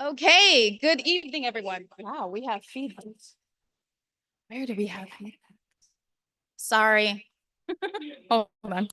Okay, good evening, everyone. Wow, we have feedback. Where do we have feedback? Sorry. Hold on.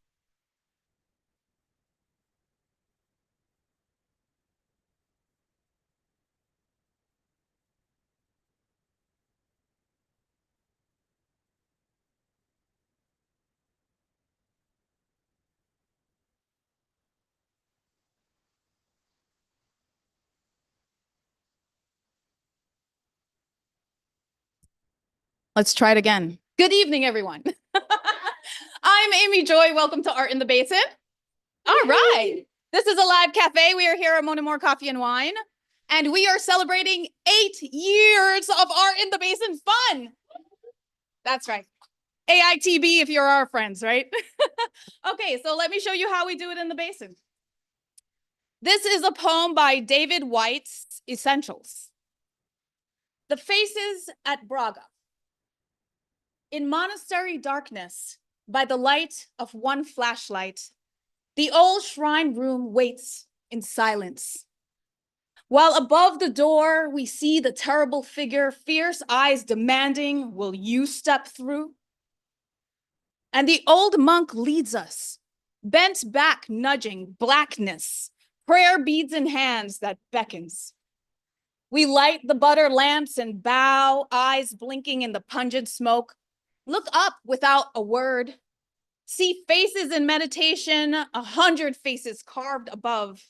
Let's try it again. Good evening, everyone. I'm Amy Joy. Welcome to Art in the Basin. All right. This is a live cafe. We are here at Mona More Coffee and Wine, and we are celebrating 8 years of Art in the Basin fun. That's right. AItB if you're our friends, right? Okay, so let me show you how we do it in the basin. This is a poem by David White's Essentials. The Faces at Braga. In monastery darkness, by the light of one flashlight, the old shrine room waits in silence. While above the door, we see the terrible figure, fierce eyes demanding, will you step through? And the old monk leads us, bent back, nudging blackness, prayer beads in hands that beckons. We light the butter lamps and bow, eyes blinking in the pungent smoke. Look up without a word. See faces in meditation, 100 faces carved above.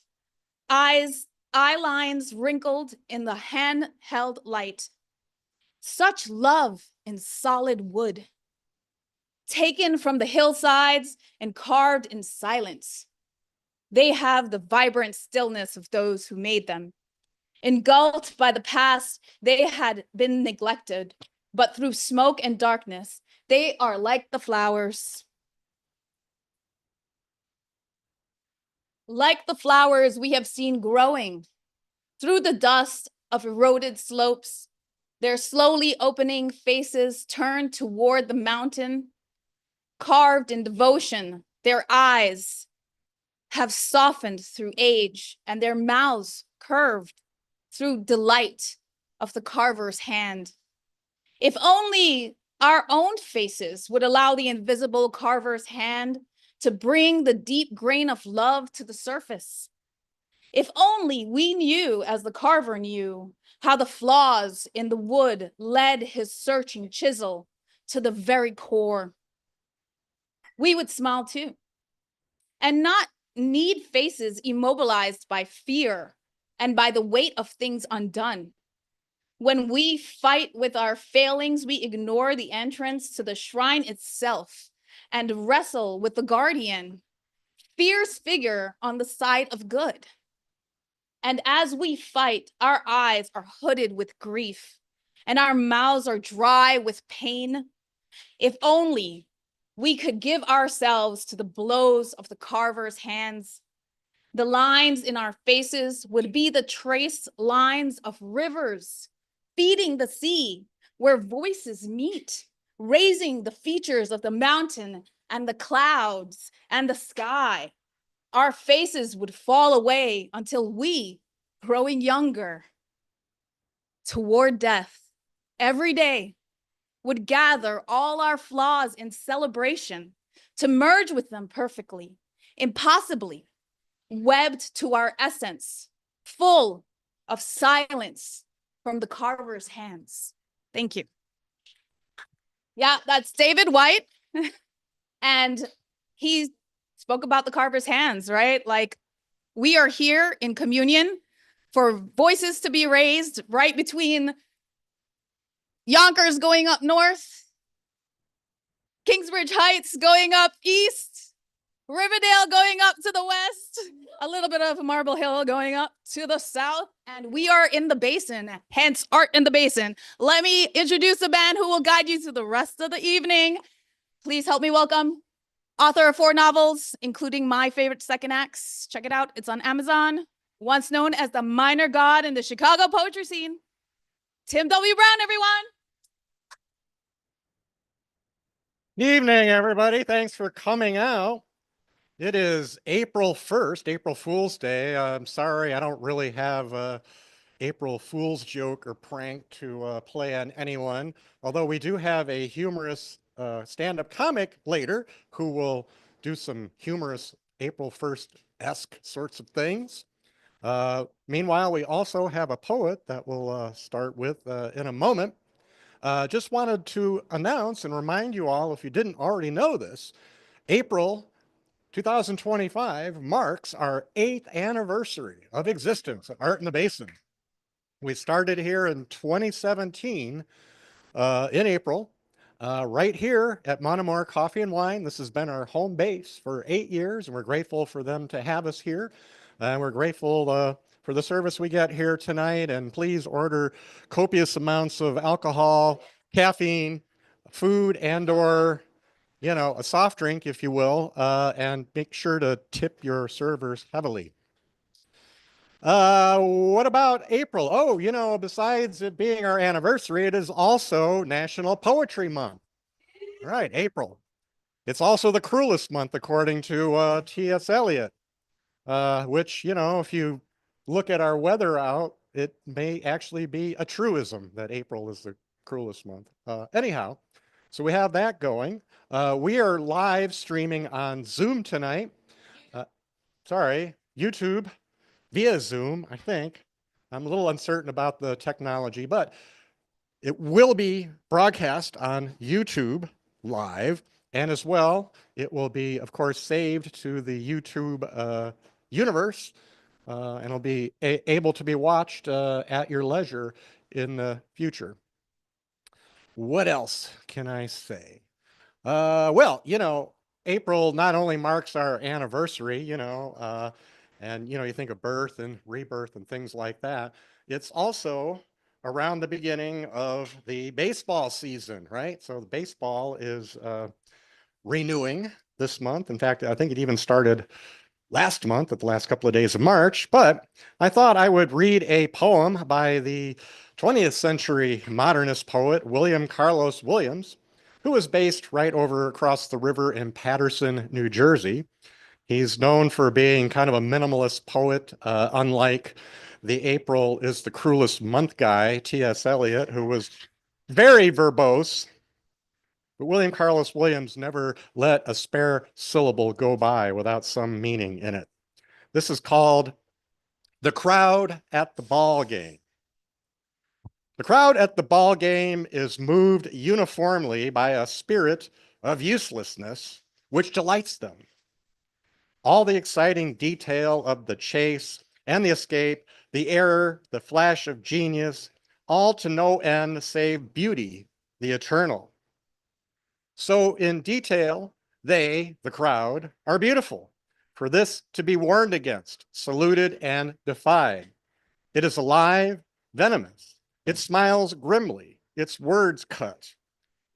Eye lines wrinkled in the hand-held light. Such love in solid wood. Taken from the hillsides and carved in silence. They have the vibrant stillness of those who made them. Engulfed by the past, they had been neglected, but through smoke and darkness, they are like the flowers. Like the flowers we have seen growing through the dust of eroded slopes, their slowly opening faces turned toward the mountain. Carved in devotion, their eyes have softened through age and their mouths curved through delight of the carver's hand. If only our own faces would allow the invisible carver's hand to bring the deep grain of love to the surface. If only we knew, as the carver knew, how the flaws in the wood led his searching chisel to the very core. We would smile too, and not need faces immobilized by fear and by the weight of things undone. When we fight with our failings, we ignore the entrance to the shrine itself and wrestle with the guardian, fierce figure on the side of good. And as we fight, our eyes are hooded with grief and our mouths are dry with pain. If only we could give ourselves to the blows of the carver's hands, the lines in our faces would be the trace lines of rivers feeding the sea where voices meet, raising the features of the mountain and the clouds and the sky. Our faces would fall away until we, growing younger toward death, every day would gather all our flaws in celebration to merge with them perfectly, impossibly, webbed to our essence, full of silence from the carver's hands. Thank you. Yeah, that's David White. And he spoke about the carver's hands, right? Like, we are here in communion for voices to be raised right between Yonkers going up north, Kingsbridge Heights going up east, Riverdale going up to the west, a little bit of Marble Hill going up to the south, and we are in the basin, hence Art in the Basin. Let me introduce a band who will guide you through the rest of the evening. Please help me welcome author of 4 novels, including my favorite second acts. Check it out, it's on Amazon. Once known as the minor god in the Chicago poetry scene, Tim W. Brown, everyone. Good evening, everybody. Thanks for coming out. It is April 1st, April Fool's Day. I'm sorry, I don't really have April Fool's joke or prank to play on anyone, although we do have a humorous stand-up comic later who will do some humorous April 1st-esque sorts of things. Meanwhile, we also have a poet that we'll start with in a moment. Just wanted to announce and remind you all, if you didn't already know this, April 2025 marks our 8th anniversary of existence at Art in the Basin. We started here in 2017 in April, right here at Monomoore Coffee and Wine. This has been our home base for 8 years, and we're grateful for them to have us here. And we're grateful for the service we get here tonight. And please order copious amounts of alcohol, caffeine, food, and/or a soft drink, if you will, and make sure to tip your servers heavily. What about April? Oh, besides it being our anniversary, it is also National Poetry Month. Right, April. It's also the cruelest month, according to T.S. Eliot, which, if you look at our weather out, it may actually be a truism that April is the cruelest month. Anyhow, so we have that going. We are live streaming on Zoom tonight. YouTube via Zoom, I think. I'm a little uncertain about the technology, but it will be broadcast on YouTube live. And as well, it will be, of course, saved to the YouTube universe, and it'll be able to be watched at your leisure in the future. What else can I say? Well, April not only marks our anniversary, and, you think of birth and rebirth and things like that. It's also around the beginning of the baseball season, right? So the baseball is renewing this month. In fact, I think it even started last month at the last couple of days of March, but I thought I would read a poem by the 20th century modernist poet, William Carlos Williams, who was based right over across the river in Paterson, New Jersey. He's known for being kind of a minimalist poet, unlike the April is the cruelest month guy, T.S. Eliot, who was very verbose. But William Carlos Williams never let a spare syllable go by without some meaning in it. This is called The Crowd at the Ball Game. The crowd at the ball game is moved uniformly by a spirit of uselessness, which delights them. All the exciting detail of the chase and the escape, the error, the flash of genius, all to no end save beauty, the eternal. So in detail, they, the crowd, are beautiful, for this to be warned against, saluted, and defied. It is alive, venomous. It smiles grimly, its words cut.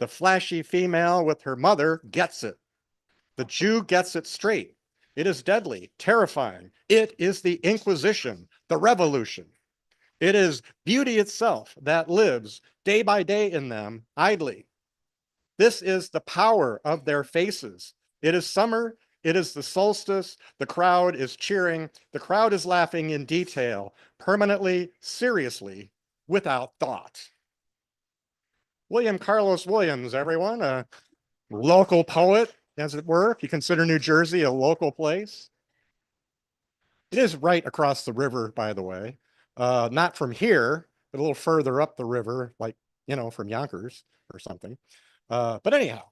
The flashy female with her mother gets it. The Jew gets it straight. It is deadly, terrifying. It is the Inquisition, the revolution. It is beauty itself that lives day by day in them idly. This is the power of their faces. It is summer. It is the solstice. The crowd is cheering. The crowd is laughing in detail, permanently, seriously, without thought. William Carlos Williams, everyone, a local poet, as it were, if you consider New Jersey a local place. It is right across the river, by the way. Not from here, but a little further up the river, like, from Yonkers or something. But anyhow,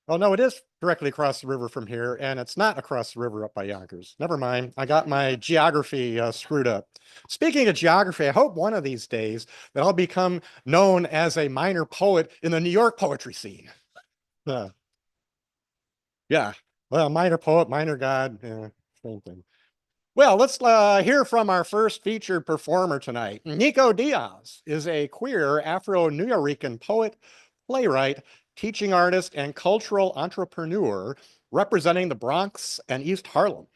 oh no, it is directly across the river from here, and it's not across the river up by Yonkers. Never mind, I got my geography screwed up. Speaking of geography, I hope one of these days that I'll become known as a minor poet in the New York poetry scene. Yeah, well, minor poet, minor god, same thing. Well, let's hear from our first featured performer tonight. Nicco Diaz is a queer Afro-New Rican poet, playwright, teaching artist, and cultural entrepreneur representing the Bronx and East Harlem.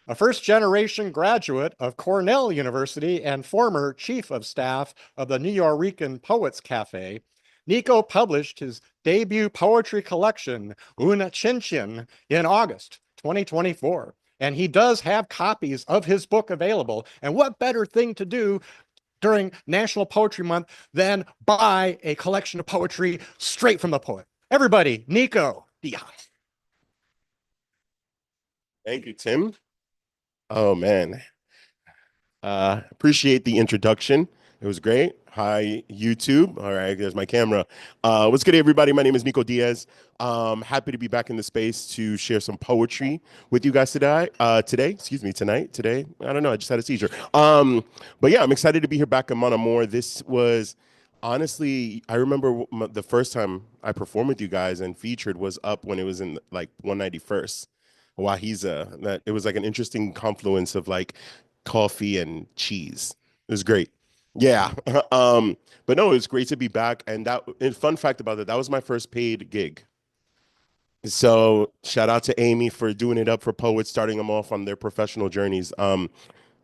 A first-generation graduate of Cornell University and former chief of staff of the Nuyorican Poets Cafe, Nicco published his debut poetry collection, Una Chin Chin, in August 2024. And he does have copies of his book available. And what better thing to do during National Poetry Month than buy a collection of poetry straight from the poet. Everybody, Nicco. Yeah. Thank you, Tim. Oh, man. Appreciate the introduction. It was great. Hi, YouTube. All right, there's my camera. What's good, everybody? My name is Nicco Diaz. Happy to be back in the space to share some poetry with you guys today. Today. I don't know. I just had a seizure. But yeah, I'm excited to be here back in Monomore. This was honestly, I remember the first time I performed with you guys and featured was up when it was in like 191st. Wahiza. That it was like an interesting confluence of like coffee and cheese. It was great. Yeah. But no, it was great to be back. And fun fact about that was my first paid gig. So shout out to Amy for doing it up for poets, starting them off on their professional journeys.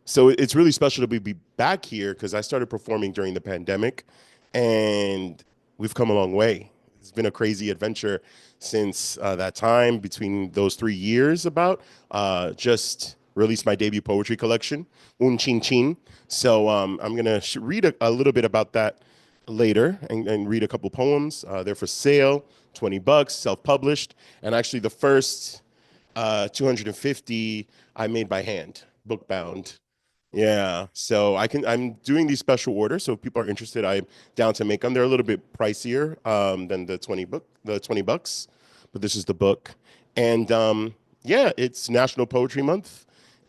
So it's really special to be back here because I started performing during the pandemic and we've come a long way. It's been a crazy adventure since that time, between those 3 years about. Just released my debut poetry collection, Un Chin Chin. So I'm going to read a little bit about that later and read a couple poems. They're for sale, $20, self-published. And actually the first 250 I made by hand, book bound. Yeah, so I'm doing these special orders. So if people are interested, I'm down to make them. They're a little bit pricier than the $20, but this is the book. And yeah, it's National Poetry Month.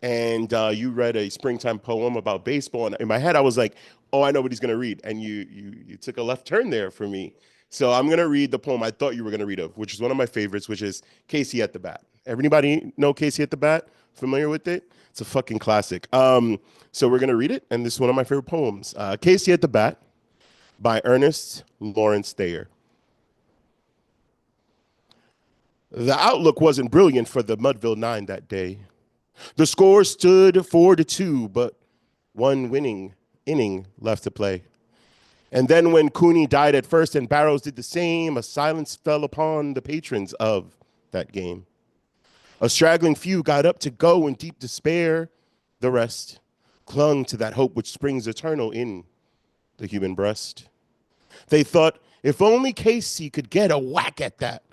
And you read a springtime poem about baseball. And in my head, I was like, oh, I know what he's gonna read. And you took a left turn there for me. So I'm gonna read the poem I thought you were gonna read of, which is one of my favorites, which is Casey at the Bat. Everybody know Casey at the Bat? Familiar with it? It's a fucking classic. So we're gonna read it, and this is one of my favorite poems. Casey at the Bat by Ernest Lawrence Thayer. The outlook wasn't brilliant for the Mudville Nine that day. The score stood 4-2, but one winning inning left to play. And then when Cooney died at first and Barrows did the same, a silence fell upon the patrons of that game. A straggling few got up to go in deep despair. The rest clung to that hope which springs eternal in the human breast. They thought, if only Casey could get a whack at that,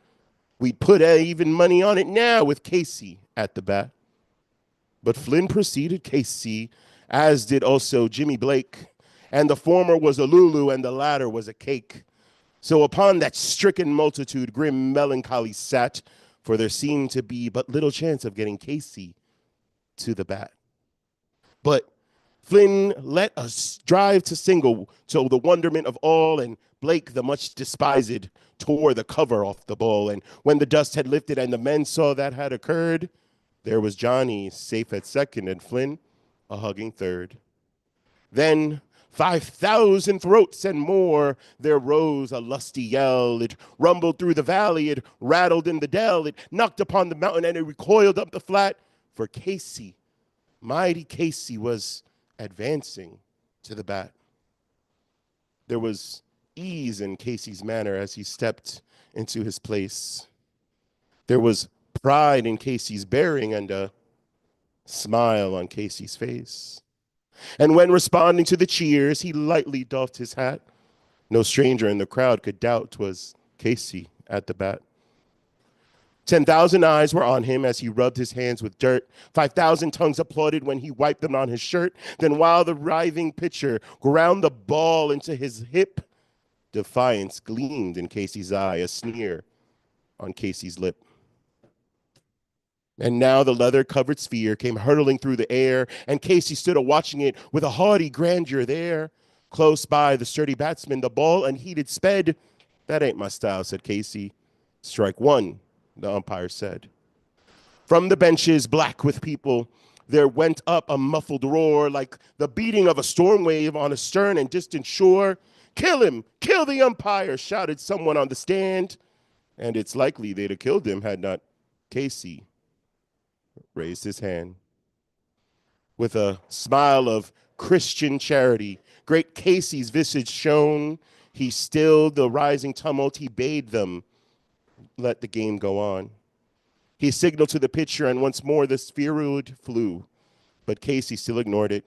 we'd put even money on it now with Casey at the bat. But Flynn preceded Casey, as did also Jimmy Blake, and the former was a Lulu and the latter was a cake. So upon that stricken multitude, grim melancholy sat, for there seemed to be but little chance of getting Casey to the bat. But Flynn let us drive to single, to the wonderment of all, and Blake, the much despised, tore the cover off the ball. And when the dust had lifted and the men saw that had occurred, there was Johnny safe at second and Flynn a hugging third. Then 5,000 throats and more, there rose a lusty yell. It rumbled through the valley, it rattled in the dell, it knocked upon the mountain and it recoiled up the flat. For Casey, mighty Casey, was advancing to the bat. There was ease in Casey's manner as he stepped into his place. There was pride in Casey's bearing and a smile on Casey's face. And when responding to the cheers, he lightly doffed his hat. No stranger in the crowd could doubt 'twas Casey at the bat. 10,000 eyes were on him as he rubbed his hands with dirt. 5,000 tongues applauded when he wiped them on his shirt. Then while the writhing pitcher ground the ball into his hip, defiance gleamed in Casey's eye, a sneer on Casey's lip. And now the leather-covered sphere came hurtling through the air, and Casey stood watching it with a haughty grandeur there. Close by the sturdy batsman, the ball unheeded sped. That ain't my style, said Casey. Strike one, the umpire said. From the benches, black with people, there went up a muffled roar like the beating of a storm wave on a stern and distant shore. Kill him, kill the umpire, shouted someone on the stand. And it's likely they'd have killed him had not Casey raised his hand. With a smile of Christian charity, great Casey's visage shone. He stilled the rising tumult. He bade them let the game go on. He signaled to the pitcher, and once more the spheroid flew. But Casey still ignored it,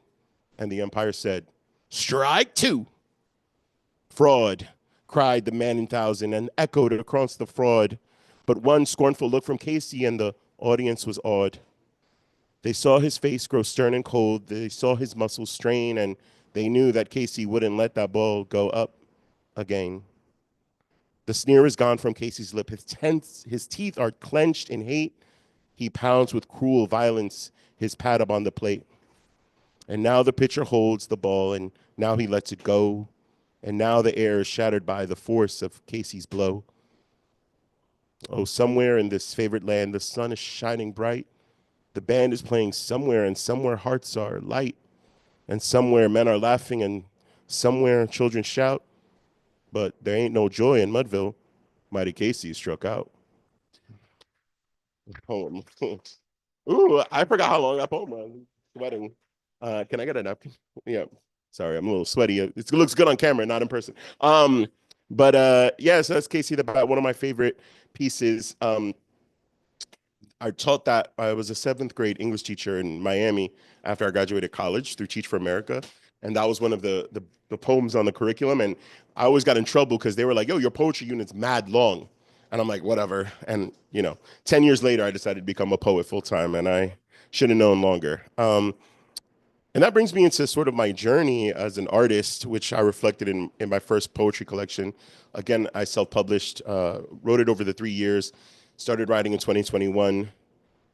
and the umpire said, Strike two. Fraud, cried the man in thousand, and echoed across the fraud. But one scornful look from Casey, and the audience was awed. They saw his face grow stern and cold. They saw his muscles strain, and they knew that Casey wouldn't let that ball go up again. The sneer is gone from Casey's lip. His teeth are clenched in hate. He pounds with cruel violence his pad up on the plate. And now the pitcher holds the ball, and now he lets it go. And now the air is shattered by the force of Casey's blow. Oh, somewhere in this favorite land, the sun is shining bright. The band is playing somewhere, and somewhere hearts are light. And somewhere men are laughing, and somewhere children shout. But there ain't no joy in Mudville. Mighty Casey struck out. Poem. Ooh, I forgot how long that poem was. Sweating. Can I get a napkin? Yeah. Sorry, I'm a little sweaty. It looks good on camera, not in person. Yeah, so that's Casey the Bat, one of my favorite pieces. I taught that. I was a 7th grade English teacher in Miami after I graduated college through Teach for America. And that was one of the poems on the curriculum. And I always got in trouble because they were like, yo, your poetry unit's mad long. And I'm like, whatever. And, 10 years later, I decided to become a poet full time, and I should have known longer. And that brings me into sort of my journey as an artist, which I reflected in my first poetry collection. Again, I self-published, wrote it over the 3 years, started writing in 2021,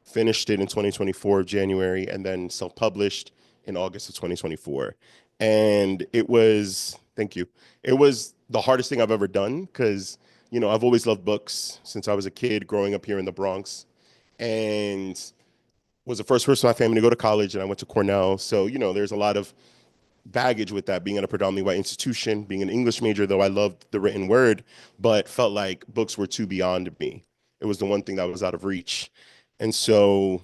finished it in 2024, January, and then self-published in August of 2024. And it was, thank you, it was the hardest thing I've ever done because, I've always loved books since I was a kid growing up here in the Bronx. And was the first person in my family to go to college, and I went to Cornell. So, there's a lot of baggage with that, being at a predominantly white institution, being an English major, though I loved the written word, but felt like books were too beyond me. It was the one thing that was out of reach. And so,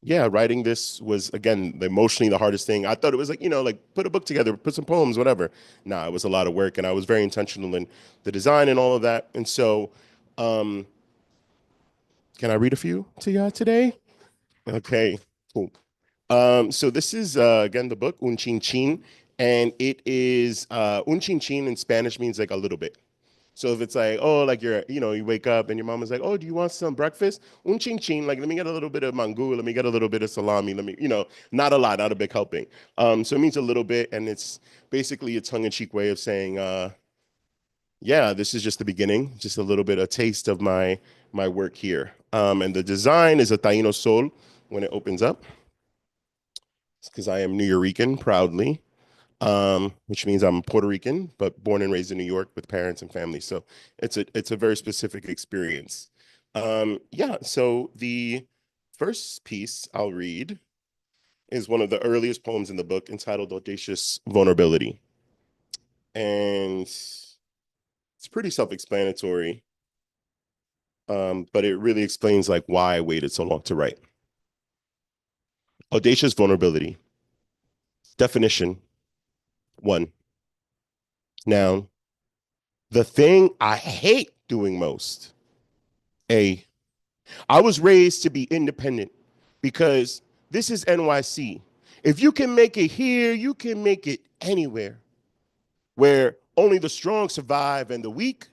yeah, writing this was, again, emotionally the hardest thing. I thought it was like put a book together, put some poems, whatever. Nah, it was a lot of work, and I was very intentional in the design and all of that. And so, can I read a few to y'all today? Okay, cool. So this is, again, the book, Un Chin Chin, and it is, Un Chin Chin in Spanish means like a little bit. So if it's like, oh, like you wake up and your mom is like, oh, do you want some breakfast? Un Chin Chin, like, let me get a little bit of mango, let me get a little bit of salami, let me, not a lot, not a big helping. So it means a little bit, and it's basically a tongue-in-cheek way of saying, yeah, this is just the beginning, just a little bit, a taste of my work here. And the design is a Taino Sol when it opens up. It's because I am New Yorican, proudly, which means I'm Puerto Rican, but born and raised in New York with parents and family. So it's a very specific experience. Yeah, so the first piece I'll read is one of the earliest poems in the book, entitled Audacious Vulnerability. And it's pretty self-explanatory, but it really explains like why I waited so long to write. Audacious vulnerability. Definition: 1. Noun. The thing I hate doing most. A. I was raised to be independent because this is NYC. If you can make it here, you can make it anywhere. Where only the strong survive and the weak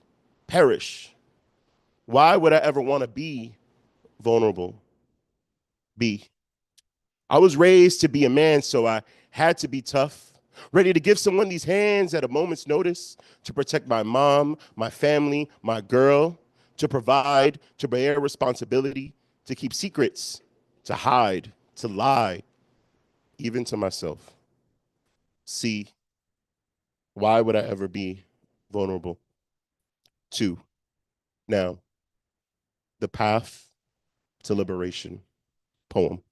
perish. Why would I ever want to be vulnerable? B. I was raised to be a man, so I had to be tough, ready to give someone these hands at a moment's notice, to protect my mom, my family, my girl, to provide, to bear responsibility, to keep secrets, to hide, to lie, even to myself. C. Why would I ever be vulnerable? 2. Now, the path to liberation. Poem.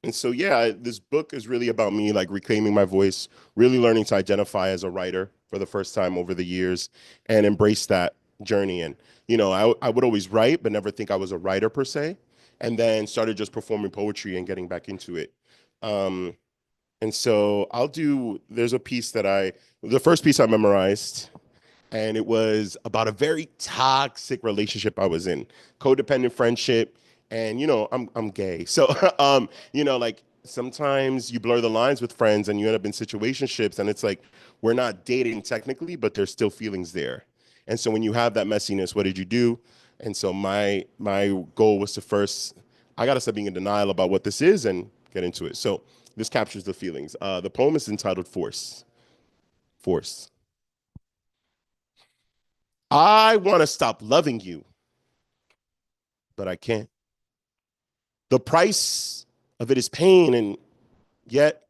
And so, yeah, this book is really about me, like, reclaiming my voice, really learning to identify as a writer for the first time over the years, and embrace that journey. And, I would always write, but never think I was a writer per se, and then started just performing poetry and getting back into it. And so there's a piece the first piece I memorized, and it was about a very toxic relationship I was in, codependent friendship. And I'm gay. So like sometimes you blur the lines with friends and you end up in situationships and it's like we're not dating technically, but there's still feelings there. And so when you have that messiness, what did you do? And so my goal was to first, I gotta stop being in denial about what this is and get into it. So this captures the feelings. The poem is entitled Force. Force. I want to stop loving you, but I can't. The price of it is pain, and yet,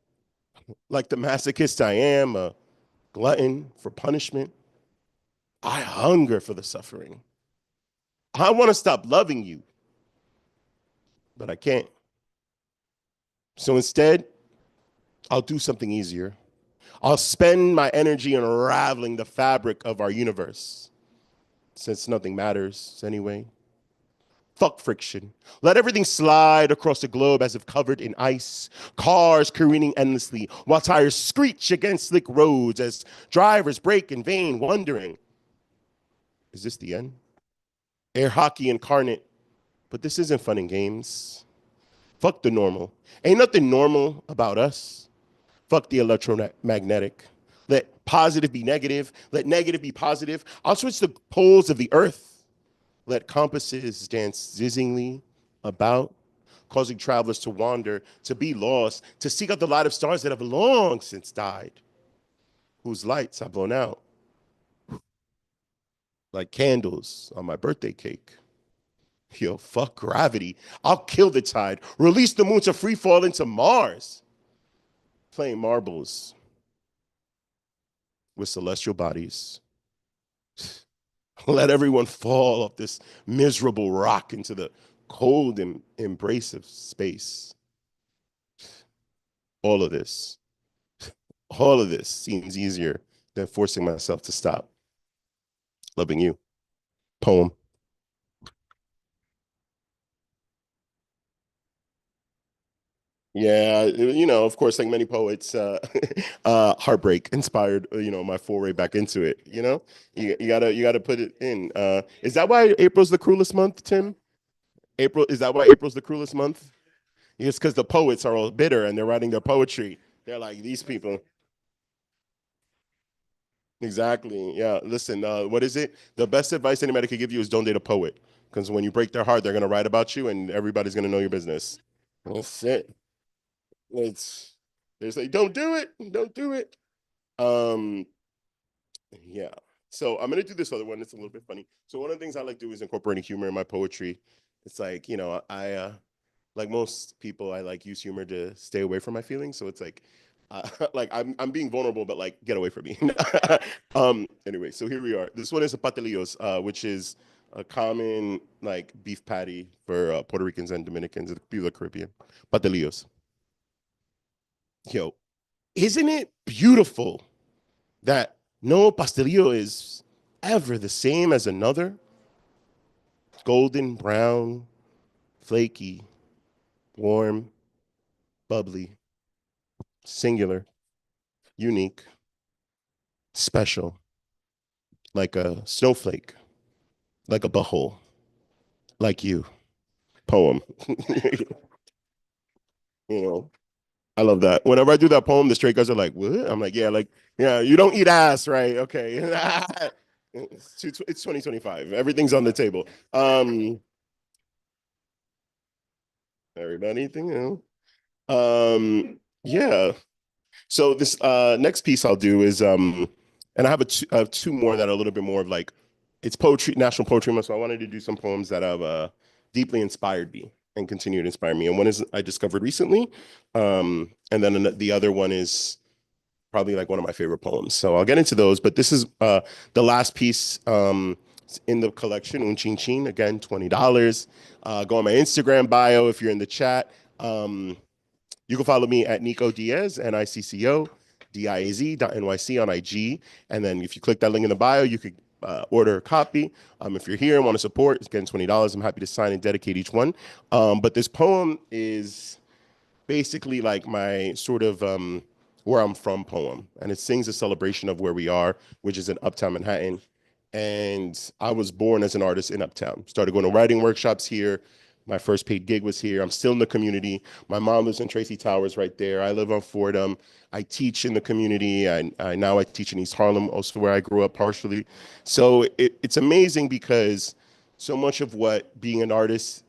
like the masochist I am, a glutton for punishment, I hunger for the suffering. I want to stop loving you, but I can't. So instead, I'll do something easier. I'll spend my energy unraveling the fabric of our universe, since nothing matters anyway. Fuck friction. Let everything slide across the globe as if covered in ice. Cars careening endlessly while tires screech against slick roads as drivers brake in vain, wondering, is this the end? Air hockey incarnate, but this isn't fun and games. Fuck the normal. Ain't nothing normal about us. Fuck the electromagnetic. Let positive be negative. Let negative be positive. I'll switch the poles of the earth. Let compasses dance zizzingly about, causing travelers to wander, to be lost, to seek out the light of stars that have long since died, whose lights have blown out like candles on my birthday cake. Yo, fuck gravity. I'll kill the tide, release the moon to free fall into Mars, playing marbles with celestial bodies. Let everyone fall off this miserable rock into the cold embrace of space. All of this seems easier than forcing myself to stop loving you. Poem. Yeah, of course, like many poets, heartbreak inspired, my foray back into it. You gotta put it in. Is that why April's the cruelest month, Tim? Is that why April's the cruelest month? It's because the poets are all bitter and they're writing their poetry. They're like, these people. Exactly. Yeah. Listen, what is it? The best advice anybody could give you is don't date a poet. Because when you break their heart, they're gonna write about you and everybody's gonna know your business. That's it. It's they say, don't do it, don't do it. Um, yeah. So I'm gonna do this other one. It's a little bit funny. So one of the things I like to do is incorporating humor in my poetry. It's like, I like most people, I like use humor to stay away from my feelings. So it's like, like I'm being vulnerable, but like get away from me. Anyway, so here we are. This one is a patelillos, which is a common like beef patty for Puerto Ricans and Dominicans, people of the Caribbean. Patelillos. Yo, isn't it beautiful that no pastelillo is ever the same as another? Golden brown, flaky, warm, bubbly, singular, unique, special, like a snowflake, like a butthole, like you. Poem. you know, I love that. Whenever I do that poem, the straight guys are like, "What?" I'm like, "Yeah, like, yeah, you don't eat ass, right? Okay." It's 2025. Everything's on the table. Everybody, yeah. So this next piece I'll do is and I have two more that are a little bit more of like it's poetry, National Poetry Month. So I wanted to do some poems that have deeply inspired me and continue to inspire me. And one is I discovered recently, and then the other one is probably like one of my favorite poems. So I'll get into those. But this is the last piece in the collection, Un Chin Chin. Again, $20. Go on my Instagram bio if you're in the chat. You can follow me at Nicco Diaz, Nicco Diaz.nyc on IG. And then if you click that link in the bio, you could order a copy. If you're here and want to support, it's getting $20. I'm happy to sign and dedicate each one. But this poem is basically like my sort of where I'm from poem. And it sings a celebration of where we are, which is in Uptown Manhattan. And I was born as an artist in Uptown. Started going to writing workshops here, My first paid gig was here. I'm still in the community. My mom lives in Tracy Towers right there. I live on Fordham. I teach in the community. Now I teach in East Harlem, also where I grew up partially. So it's amazing because so much of what being an artist,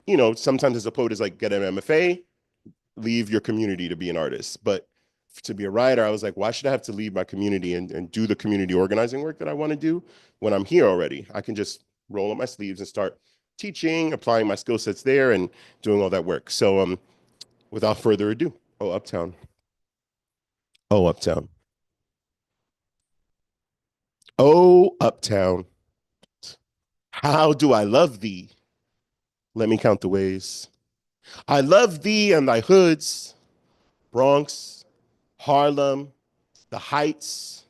you know, sometimes as a poet is like get an MFA, leave your community to be an artist. But to be a writer, I was like, why should I have to leave my community and do the community organizing work that I want to do when I'm here already? I can just roll up my sleeves and start teaching, applying my skill sets there and doing all that work. So without further ado, oh, Uptown. Oh, Uptown. Oh, Uptown. How do I love thee? Let me count the ways. I love thee and thy hoods, Bronx, Harlem, the Heights,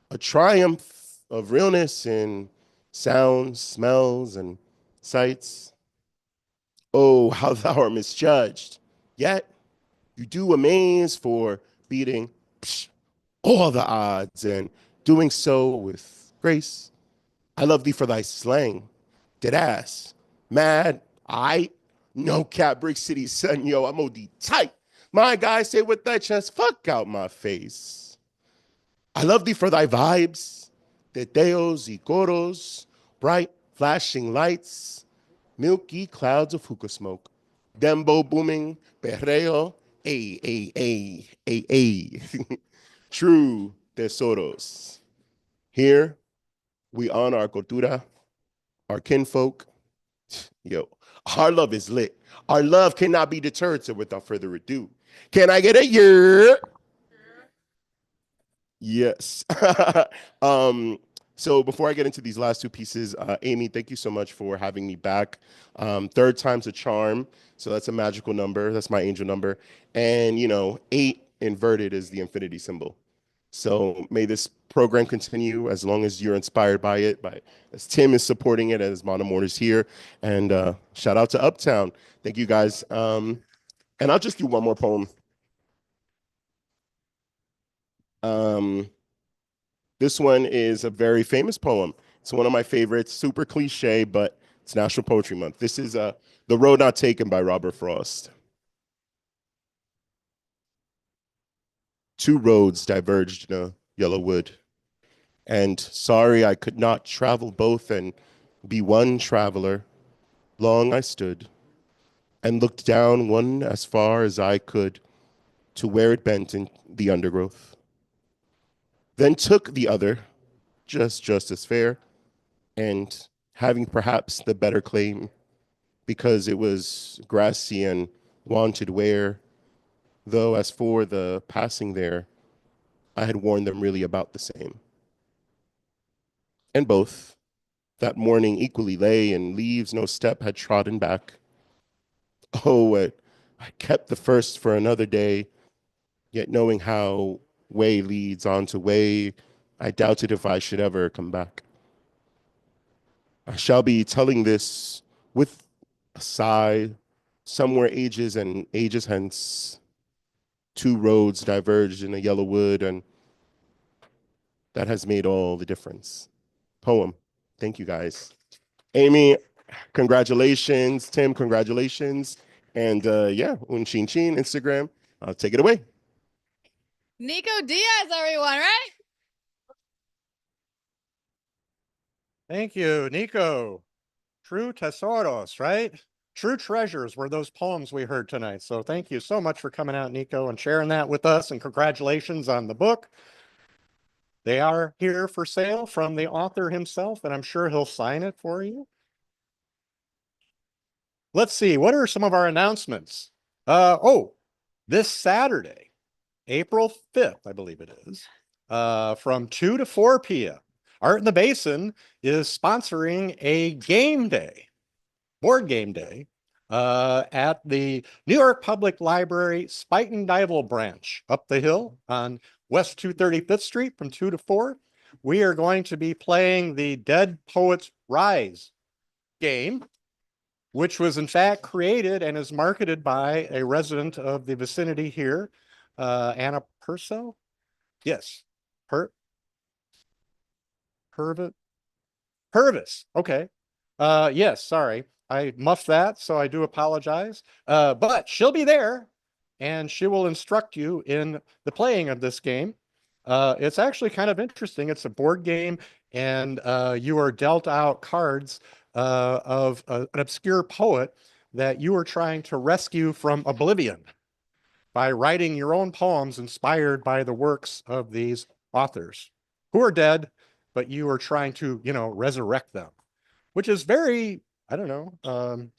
a triumph of realness in sounds, smells, and sights. Oh, how thou art misjudged. Yet you do amaze for beating all the odds and doing so with grace. I love thee for thy slang, dead ass, mad, no cap, Brick City, son, yo, I'm OD tight. My guy say with that chest, fuck out my face. I love thee for thy vibes, teteos y coros, bright flashing lights, milky clouds of hookah smoke, dembo booming, perreo, ay. True tesoros. Here, we honor our cultura, our kinfolk. Yo, our love is lit. Our love cannot be deterred. So without further ado, can I get a year? Yes. So before I get into these last two pieces, Amy, thank you so much for having me back. Third time's a charm. So that's a magical number. That's my angel number. And, you know, 8 inverted is the infinity symbol. So may this program continue as long as you're inspired by it, as Tim is supporting it, as Mono is here. And shout out to Uptown. Thank you guys. And I'll just do one more poem. This one is a very famous poem. It's one of my favorites, super cliche, but it's National Poetry Month. This is The Road Not Taken by Robert Frost. Two roads diverged in a yellow wood, and sorry I could not travel both and be one traveler. Long I stood and looked down one as far as I could to where it bent in the undergrowth. Then took the other, just as fair, and having perhaps the better claim, because it was grassy and wanted wear, though as for the passing there, I had warned them really about the same. And both that morning equally lay, and leaves no step had trodden back. Oh, I kept the first for another day, yet knowing how way leads on to way, I doubted if I should ever come back. I shall be telling this with a sigh, somewhere ages and ages hence. Two roads diverged in a yellow wood, and that has made all the difference. Poem. Thank you, guys. Amy, congratulations. Tim, congratulations. And yeah, un chin chin, Instagram. Take it away. Nicco Diaz, everyone, right? Thank you, Nicco. True tesoros, right? True treasures were those poems we heard tonight. So thank you so much for coming out, Nicco, and sharing that with us. And congratulations on the book. They are here for sale from the author himself, and I'm sure he'll sign it for you. Let's see, what are some of our announcements? This Saturday, April 5th, I believe it is, from 2 to 4 p.m. Art in the Basin is sponsoring a game day, board game day, at the New York Public Library Spuyten Duyvil branch up the hill on West 235th Street from 2 to 4. We are going to be playing the Dead Poets Rise game, which was in fact created and is marketed by a resident of the vicinity here, Anna Purcell. Yes, Purvis. Okay. Yes, sorry. I muffed that, so I do apologize. But she'll be there and she will instruct you in the playing of this game. It's actually kind of interesting. It's a board game, and you are dealt out cards of an obscure poet that you are trying to rescue from oblivion by writing your own poems inspired by the works of these authors who are dead, but you are trying to, resurrect them, which is very, I don't know,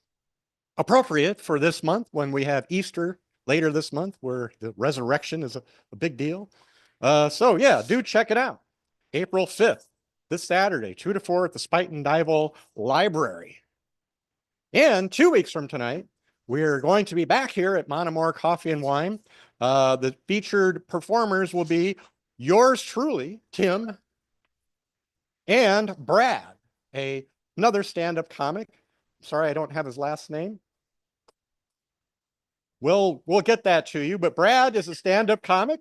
appropriate for this month when we have Easter later this month, where the resurrection is a big deal. So yeah, do check it out. April 5th, this Saturday, 2 to 4 at the Spuyten Duyvil Library. And 2 weeks from tonight, we're going to be back here at Monomore Coffee and Wine. The featured performers will be yours truly, Tim, and Brad, another stand-up comic. Sorry, I don't have his last name. We'll get that to you. But Brad is a stand-up comic.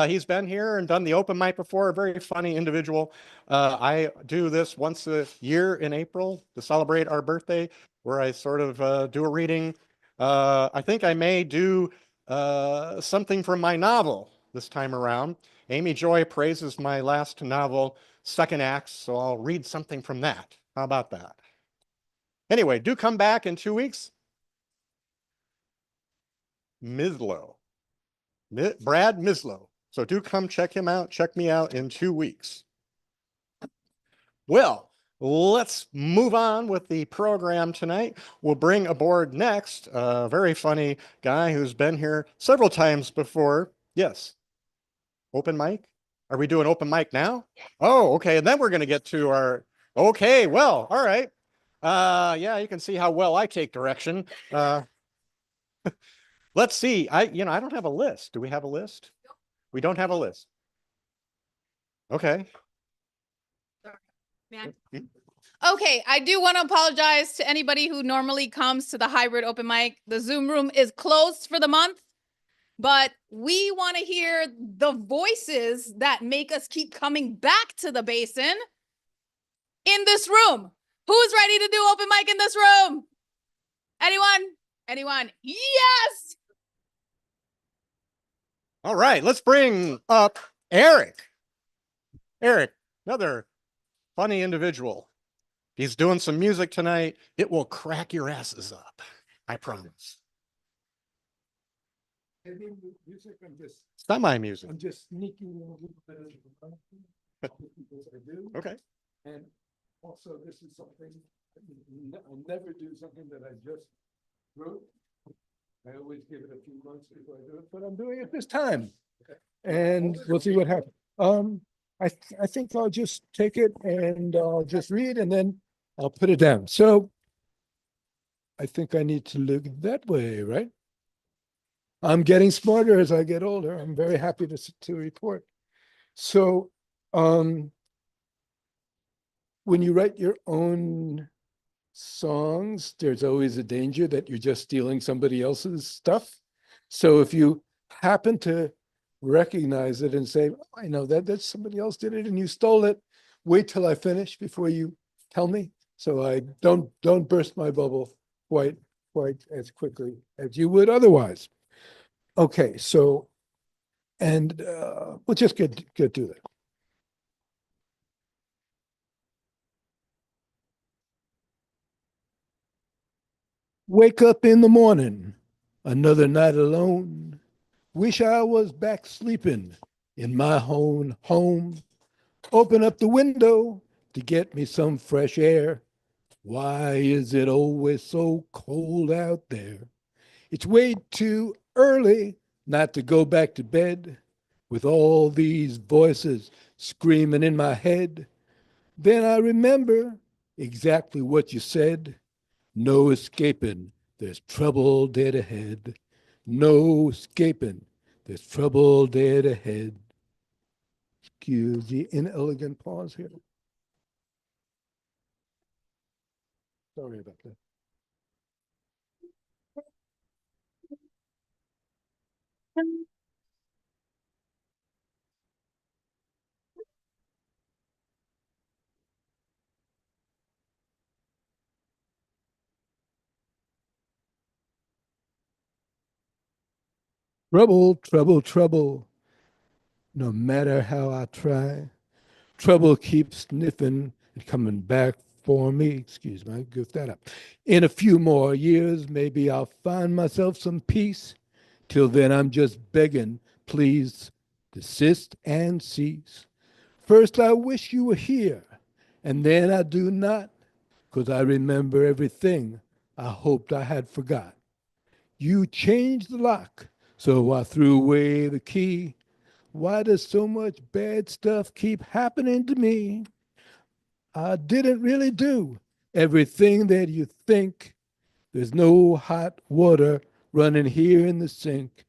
He's been here and done the open mic before, a very funny individual. I do this once a year in April to celebrate our birthday, where I sort of do a reading. I think I may do something from my novel this time around. Amy Joy praises my last novel, Second Act, so I'll read something from that. How about that? Anyway, do come back in 2 weeks. Mislow. Brad Mislow. So do come check him out. Check me out in 2 weeks. Well, let's move on with the program tonight. We'll bring aboard next a very funny guy who's been here several times before. Yes. Open mic? Are we doing open mic now? Oh, okay. And then we're going to get to our, okay, well, all right. Yeah, you can see how well I take direction. Let's see. I don't have a list. Do we have a list? We don't have a list. Okay. Okay, I do want to apologize to anybody who normally comes to the hybrid open mic. The Zoom room is closed for the month, but we want to hear the voices that make us keep coming back to the basin in this room. Who's ready to do open mic in this room? Anyone? Anyone? Yes! All right, let's bring up Eric. Eric, another funny individual. He's doing some music tonight. It will crack your asses up. I promise. Music, Semi-music. I'm just sneaking in a little bit of the because I do. Okay. And also, this is something I never do something that I just wrote. I always give it a few months before I do it, but I'm doing it this time. Okay. And we'll see what happens. I think I'll just take it and I'll just read and then I'll put it down. So I think I need to look that way, right? I'm getting smarter as I get older. I'm very happy to report. So when you write your own songs, there's always a danger that you're just stealing somebody else's stuff. So if you happen to recognize it and say, oh, I know that somebody else did it and you stole it, wait till I finish before you tell me. So I don't burst my bubble quite as quickly as you would otherwise. Okay, so, and we'll just get to that. Wake up in the morning, another night alone. Wish I was back sleeping in my own home. Open up the window to get me some fresh air. Why is it always so cold out there? It's way too early not to go back to bed with all these voices screaming in my head. Then I remember exactly what you said. No escaping, there's trouble dead ahead. No escaping, there's trouble dead ahead. Excuse the inelegant pause here. Sorry about that. Trouble, trouble, trouble. No matter how I try, trouble keeps sniffing and coming back for me. Excuse me, I goofed that up. In a few more years, maybe I'll find myself some peace. Till then, I'm just begging, please desist and cease. First, I wish you were here, and then I do not, 'cause I remember everything I hoped I had forgot. You changed the lock, so I threw away the key. Why does so much bad stuff keep happening to me? I didn't really do everything that you think. There's no hot water running here in the sink.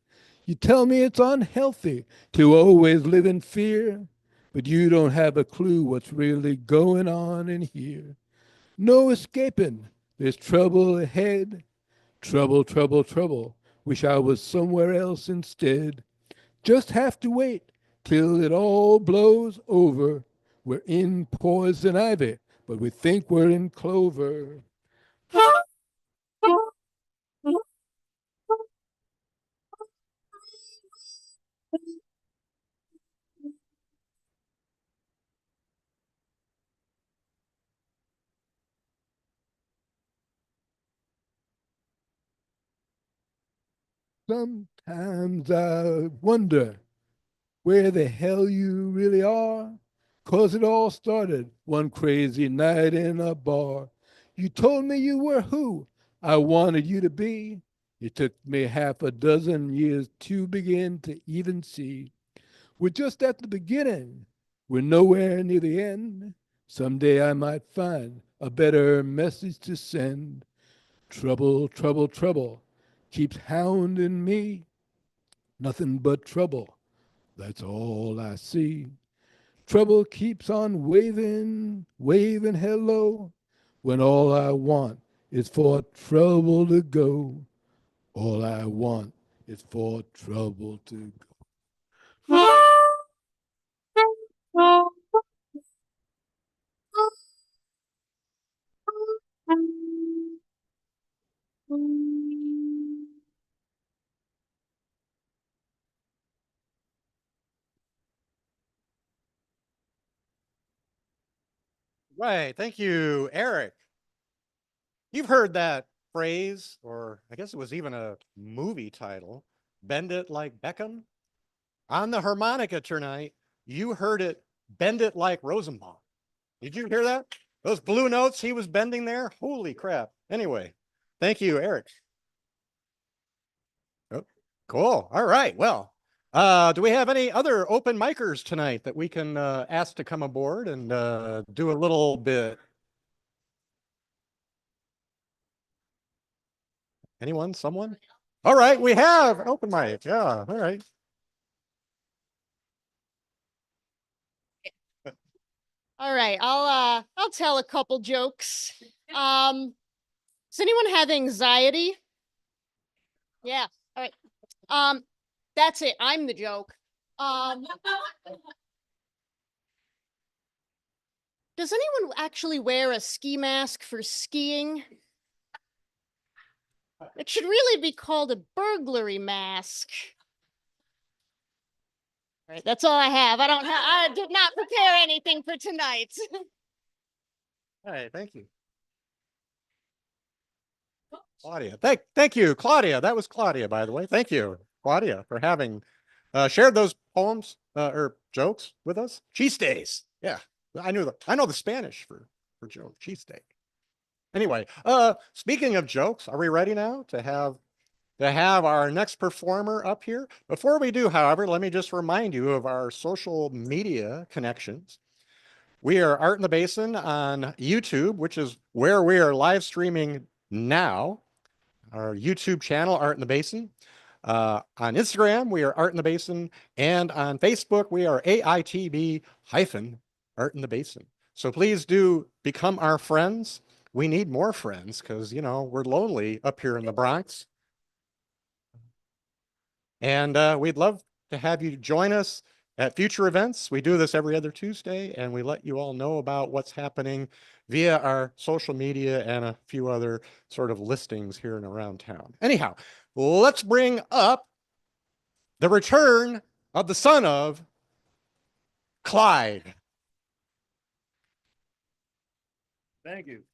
You tell me it's unhealthy to always live in fear, but you don't have a clue what's really going on in here. No escaping. There's trouble ahead. Trouble, trouble, trouble. Wish I was somewhere else instead. Just have to wait till it all blows over. We're in poison ivy, but we think we're in clover. Sometimes I wonder where the hell you really are. 'Cause it all started one crazy night in a bar. You told me you were who I wanted you to be. It took me half a dozen years to begin to even see. We're just at the beginning. We're nowhere near the end. Someday I might find a better message to send. Trouble, trouble, trouble keeps hounding me. Nothing but trouble. That's all I see. Trouble keeps on waving, waving hello, when all I want is for trouble to go. All I want is for trouble to go. Right. Thank you, Eric. You've heard that phrase, or I guess it was even a movie title, bend it like Beckham. On the harmonica tonight, you heard it, bend it like Rosenbaum. Did you hear that? Those blue notes he was bending there? Holy crap. Anyway, thank you, Eric. Oh, cool. All right. Well, do we have any other open micers tonight that we can ask to come aboard and do a little bit? Anyone? Someone? All right. We have an open mic. Yeah. All right. All right, I'll tell a couple jokes. Does anyone have anxiety? Yeah. All right. That's it. I'm the joke. Does anyone actually wear a ski mask for skiing? It should really be called a burglary mask. All right, that's all I have. I did not prepare anything for tonight. All right. Thank you. Claudia. Thank you, Claudia. That was Claudia, by the way. Thank you, Claudia, for having shared those poems or jokes with us. Cheese days. Yeah. I know the Spanish for joke. Cheese steak. Anyway, speaking of jokes, are we ready now to have our next performer up here? Before we do, however, let me just remind you of our social media connections. We are Art in the Basin on YouTube, which is where we are live streaming now. Our YouTube channel, Art in the Basin. On Instagram, we are Art in the Basin. And on Facebook, we are AItB Art in the Basin. So please do become our friends. We need more friends because, we're lonely up here in the Bronx. And we'd love to have you join us at future events. We do this every other Tuesday, and we let you all know about what's happening via our social media and a few other sort of listings here and around town. Anyhow, let's bring up the return of the son of Clyde. Thank you.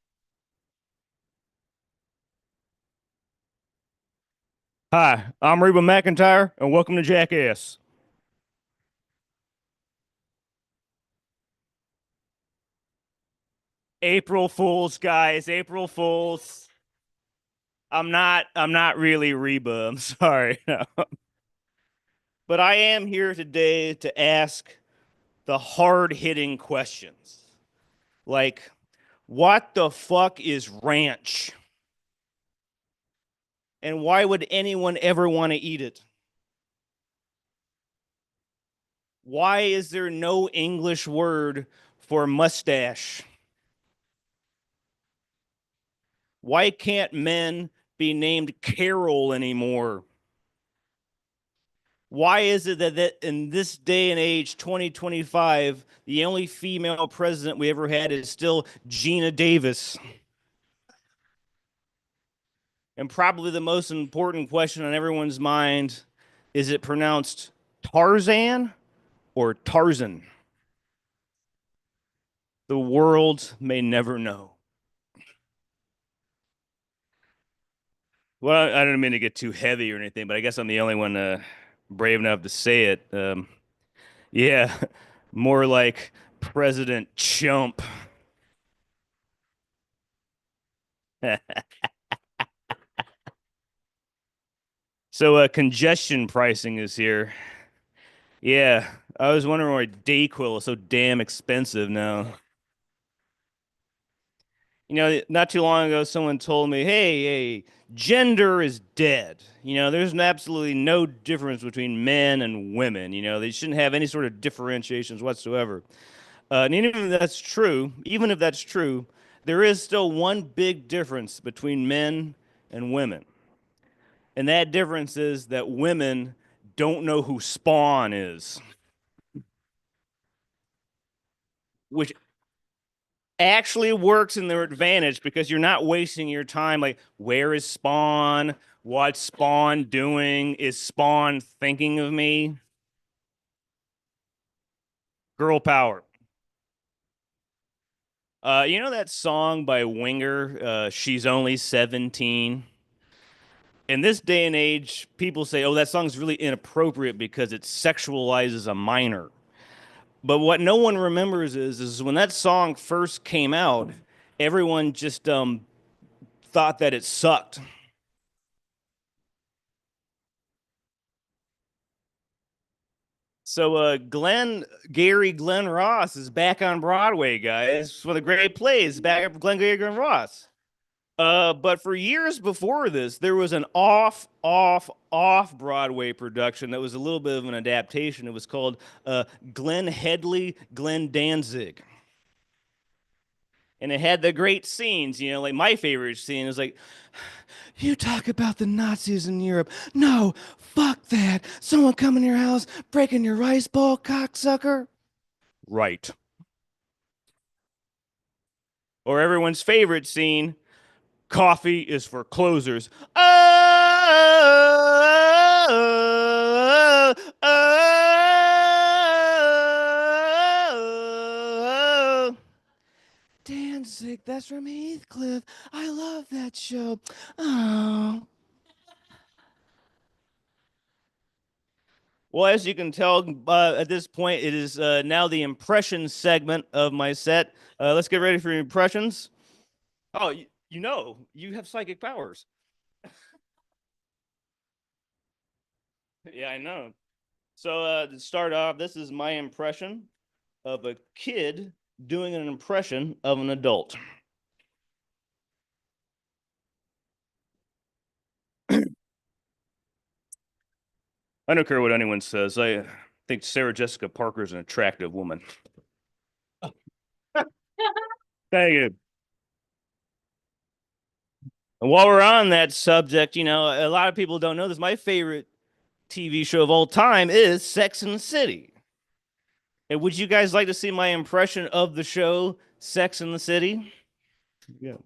Hi, I'm Reba McIntyre, and welcome to Jackass. April Fools, guys, April Fools. I'm not really Reba, I'm sorry. But I am here today to ask the hard-hitting questions. Like, what the fuck is ranch? And why would anyone ever want to eat it? Why is there no English word for mustache? Why can't men be named Carol anymore? Why is it that in this day and age, 2025, the only female president we ever had is still Gina Davis? And probably the most important question on everyone's mind, is it pronounced Tarzan or Tarzan? The world may never know. Well, I don't mean to get too heavy or anything, but I guess I'm the only one brave enough to say it. Yeah, more like President Chump. So congestion pricing is here. Yeah, I was wondering why Dayquil is so damn expensive now. You know, not too long ago, someone told me, hey, gender is dead. You know, there's absolutely no difference between men and women. You know, they shouldn't have any sort of differentiations whatsoever. And even if that's true, there is still one big difference between men and women. And that difference is that women don't know who Spawn is, which actually works in their advantage because you're not wasting your time like, where is Spawn? What's Spawn doing? Is Spawn thinking of me? Girl power. You know that song by Winger, She's Only 17? In this day and age, people say, oh, that song's really inappropriate because it sexualizes a minor. But what no one remembers is when that song first came out, everyone just thought that it sucked. So Glenn Ross is back on Broadway, guys, with a great plays back up Glenn Ross. But for years before this, there was an off Broadway production that was a little bit of an adaptation. It was called Glenn Headley, Glenn Danzig. And it had the great scenes, you know, like my favorite scene is like, you talk about the Nazis in Europe. No, fuck that. Someone come in your house, breaking your rice bowl, cocksucker. Right. Or everyone's favorite scene, coffee is for closers. Danzig, that's from Heathcliff. I love that show. Oh. Well, as you can tell at this point, it is now the impression segment of my set. Let's get ready for your impressions. Oh, you know, you have psychic powers. Yeah, I know. So to start off, this is my impression of a kid doing an impression of an adult. I don't care what anyone says. I think Sarah Jessica Parker is an attractive woman. Thank you. And while we're on that subject, you know, a lot of people don't know this. My favorite TV show of all time is Sex and the City. And would you guys like to see my impression of the show Sex and the City? Yeah.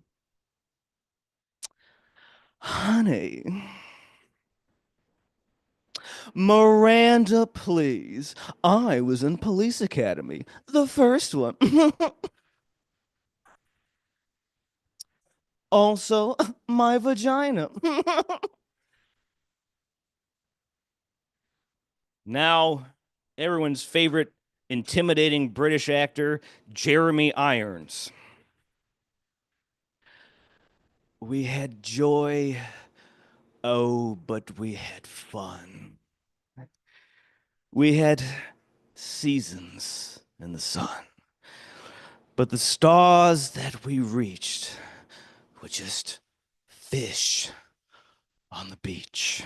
Honey, Miranda, please. I was in Police Academy, the first one. Also, my vagina. Now, everyone's favorite intimidating British actor, Jeremy Irons. We had joy. Oh, but we had fun. We had seasons in the sun. But the stars that we reached were just fish on the beach.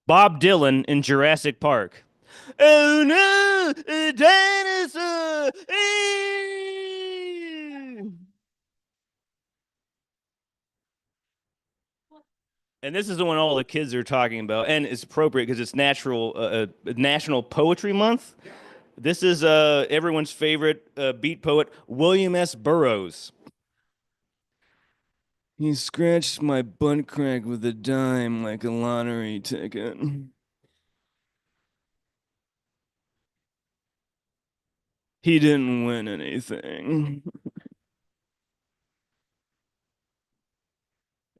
Bob Dylan in Jurassic Park. Oh no, a dinosaur! And this is the one all the kids are talking about, and it's appropriate because it's National Poetry Month. This is everyone's favorite beat poet, William S. Burroughs. He scratched my butt crack with a dime like a lottery ticket. He didn't win anything.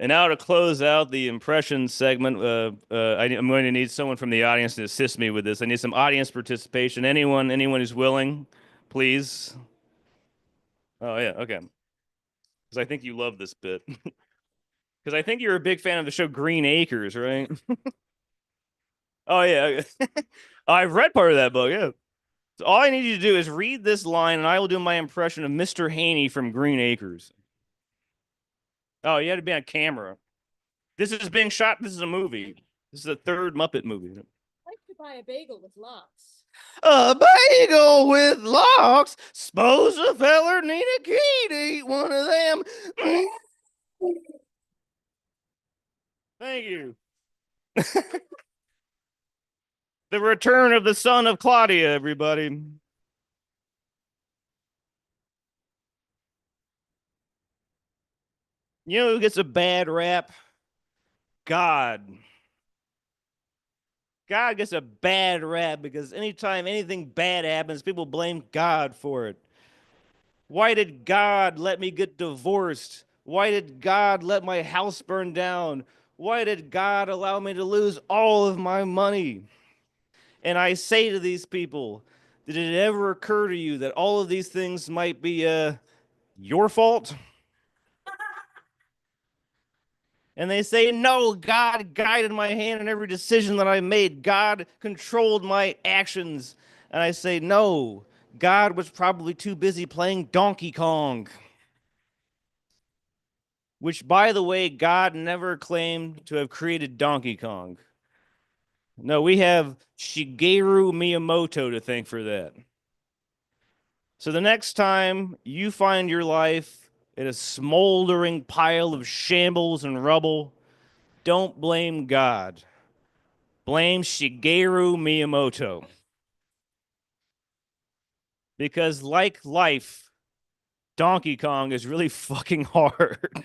And now to close out the impression segment, I'm going to need someone from the audience to assist me with this. I need some audience participation. Anyone who's willing, please. Oh yeah, okay. Because I think you love this bit. Because I think you're a big fan of the show Green Acres, right? Oh yeah, I've read part of that book. Yeah. So all I need you to do is read this line, and I will do my impression of Mr. Haney from Green Acres. Oh, you had to be on camera. This is being shot. This is a movie. This is the third Muppet movie. I'd like to buy a bagel with lox. A bagel with lox. Suppose a feller need a key to eat one of them. Thank you. The return of the son of Claudia, everybody. You know who gets a bad rap? God. God gets a bad rap because anytime anything bad happens, people blame God for it. Why did God let me get divorced? Why did God let my house burn down? Why did God allow me to lose all of my money? And I say to these people, did it ever occur to you that all of these things might be your fault? And they say, no, God guided my hand in every decision that I made. God controlled my actions. And I say, no, God was probably too busy playing Donkey Kong. Which, by the way, God never claimed to have created Donkey Kong. No, we have Shigeru Miyamoto to thank for that. So the next time you find your life in a smoldering pile of shambles and rubble, don't blame God. Blame Shigeru Miyamoto. Because like life, Donkey Kong is really fucking hard.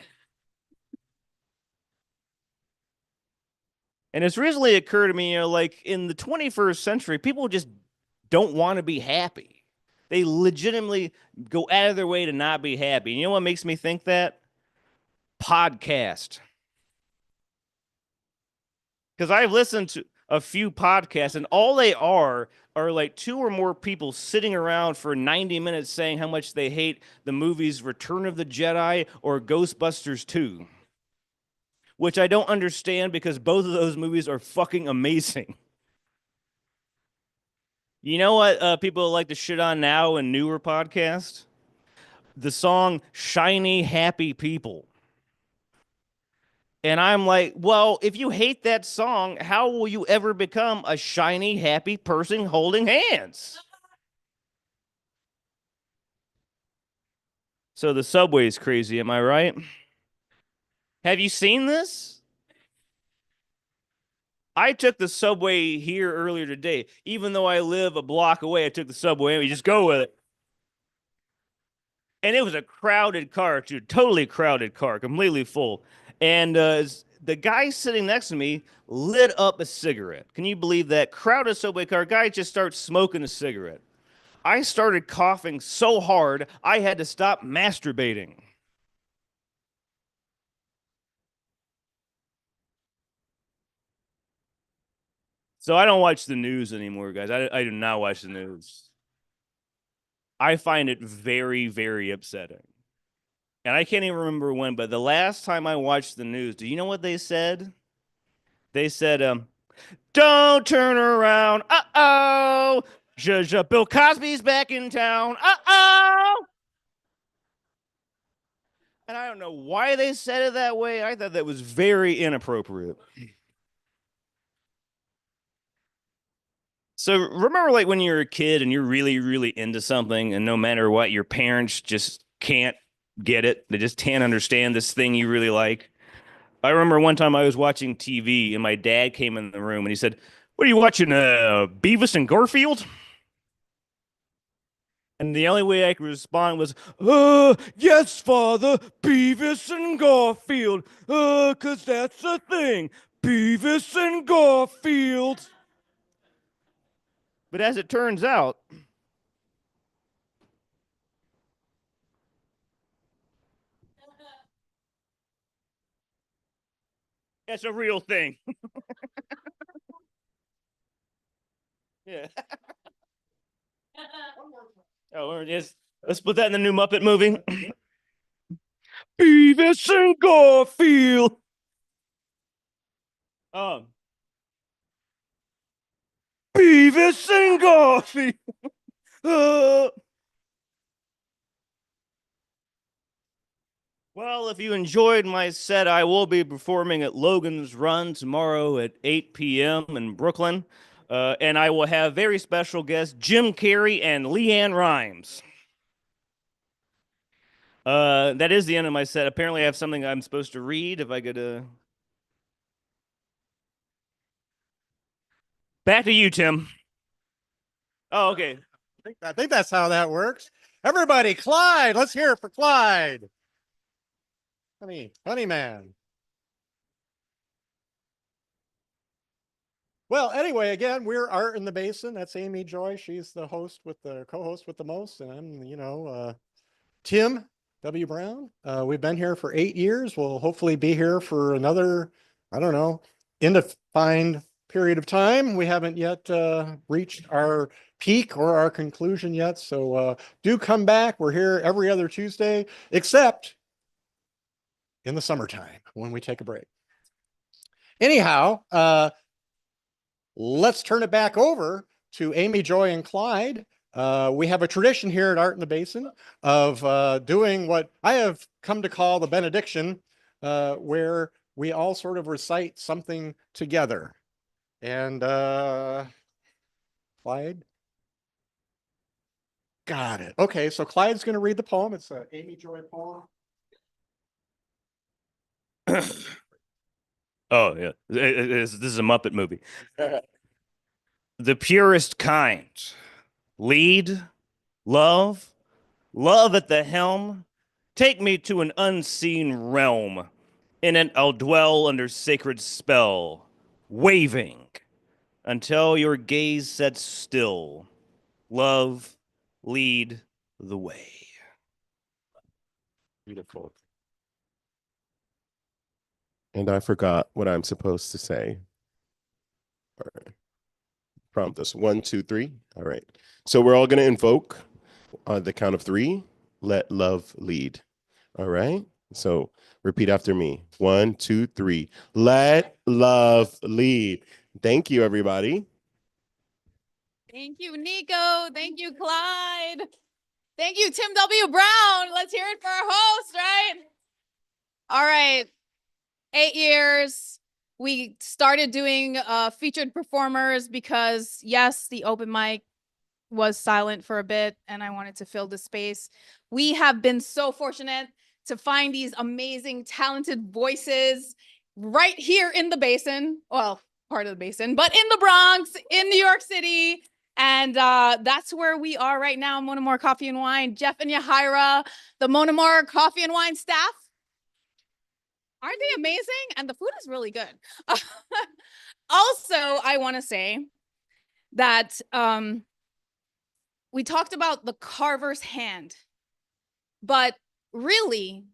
And it's recently occurred to me, like in the 21st century, people just don't want to be happy. They legitimately go out of their way to not be happy. You know what makes me think that? Podcast. Because I've listened to a few podcasts, and all they are like two or more people sitting around for 90 minutes saying how much they hate the movies Return of the Jedi or Ghostbusters 2. Which I don't understand because both of those movies are fucking amazing. You know what people like to shit on now in newer podcasts? The song Shiny Happy People. And I'm like, well, if you hate that song, how will you ever become a shiny, happy person holding hands? So the subway's crazy, am I right? Have you seen this? I took the subway here earlier today. Even though I live a block away, I took the subway and we just go with it. And it was a crowded car, too, totally crowded car, completely full. And the guy sitting next to me lit up a cigarette. Can you believe that? Crowded subway car, guy just starts smoking a cigarette. I started coughing so hard, I had to stop masturbating. So I don't watch the news anymore, guys. I do not watch the news. I find it very, very upsetting. And I can't even remember when, but the last time I watched the news, do you know what they said? They said, don't turn around. Uh-oh. Bill Cosby's back in town. Uh-oh. And I don't know why they said it that way. I thought that was very inappropriate. So remember like when you're a kid and you're really, really into something and no matter what, your parents just can't get it. They just can't understand this thing you really like. I remember one time I was watching TV and my dad came in the room and he said, what are you watching, Beavis and Garfield? And the only way I could respond was, yes, father, Beavis and Garfield. 'Cause that's the thing, Beavis and Garfield. But as it turns out, that's a real thing. Yeah. Oh, yes. Let's put that in the new Muppet movie. Beavis and Garfield. Beavis and Garfield. Well, if you enjoyed my set, I will be performing at Logan's Run tomorrow at 8 p.m. in Brooklyn. And I will have very special guests Jim Carrey and Leanne Rimes. That is the end of my set. Apparently, I have something I'm supposed to read. If I could. Back to you, Tim. Oh, okay. I think that's how that works. Everybody, Clyde, let's hear it for Clyde. Honey man. Well, anyway, again, we're Art in the Basin. That's Amy Joy. She's the host with the co-host with the most. And I'm, Tim W. Brown. We've been here for 8 years. We'll hopefully be here for another, I don't know, indefined period of time. We haven't yet reached our peak or our conclusion yet. So do come back. We're here every other Tuesday, except in the summertime when we take a break. Anyhow, let's turn it back over to Amy Joy and Clyde. We have a tradition here at Art in the Basin of doing what I have come to call the benediction, where we all sort of recite something together. And Clyde? Got it. Okay, so Clyde's going to read the poem. It's an Amy Joy poem. Oh, yeah. This is a Muppet movie. The purest kind. Lead, love at the helm. Take me to an unseen realm. In it I'll dwell under sacred spell, waving until your gaze sets still. Love, lead the way. Beautiful. And I forgot what I'm supposed to say. All right. Prompt us. 1, 2, 3. All right. So we're all going to invoke on the count of 3. Let love lead. All right. So repeat after me. 1, 2, 3. Let love lead. Thank you, everybody. Thank you, Nicco. Thank you, Clyde. Thank you, Tim W. Brown. Let's hear it for our host, right? All right. 8 years. We started doing featured performers because, yes, the open mic was silent for a bit and I wanted to fill the space. We have been so fortunate to find these amazing, talented voices right here in the Basin. Well, part of the Basin, but in the Bronx, in New York City. And that's where we are right now, Monomore Coffee and Wine. Jeff and Yahira, the Monomore Coffee and Wine staff. Aren't they amazing? And the food is really good. Also, I want to say that we talked about the carver's hand, but really,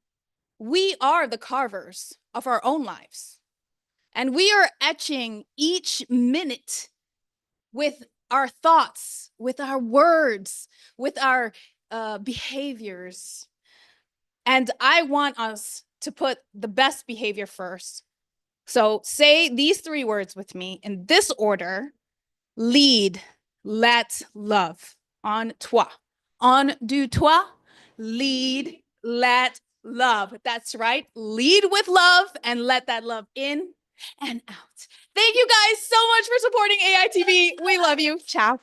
we are the carvers of our own lives. And we are etching each minute with our thoughts, with our words, with our behaviors. And I want us to put the best behavior first. So say these 3 words with me in this order: lead, let, love. En toi. En du toi, lead, let, love. That's right. Lead with love and let that love in and out. Thank you guys so much for supporting AItB. We love you. Ciao.